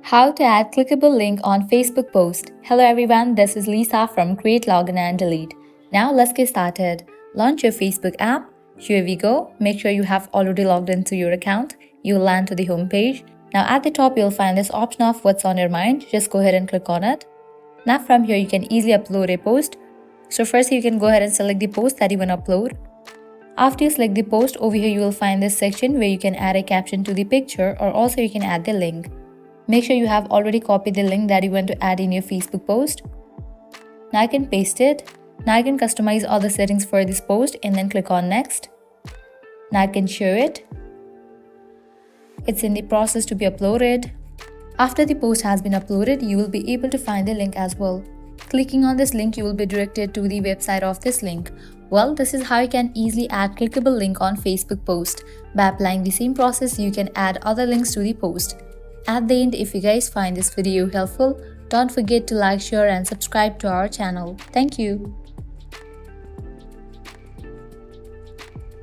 How to add clickable link on Facebook post. Hello everyone, this is Lisa from Create, Login and Delete. Now let's get started. Launch your Facebook app. Here we go. Make sure you have already logged into your account. You'll land to the home page. Now at the top you'll find this option of what's on your mind. Just go ahead and click on it. Now from here you can easily upload a post. So first you can go ahead and select the post that you want to upload. After you select the post, over here you will find this section where you can add a caption to the picture, or also you can add the link. Make sure you have already copied the link that you want to add in your Facebook post. Now I can paste it. Now I can customize all the settings for this post and then click on next. Now I can share it. It's in the process to be uploaded. After the post has been uploaded, you will be able to find the link as well. Clicking on this link, you will be directed to the website of this link. Well, this is how you can easily add clickable link on Facebook post. By applying the same process, you can add other links to the post. At the end, if you guys find this video helpful, don't forget to like, share and subscribe to our channel. Thank you.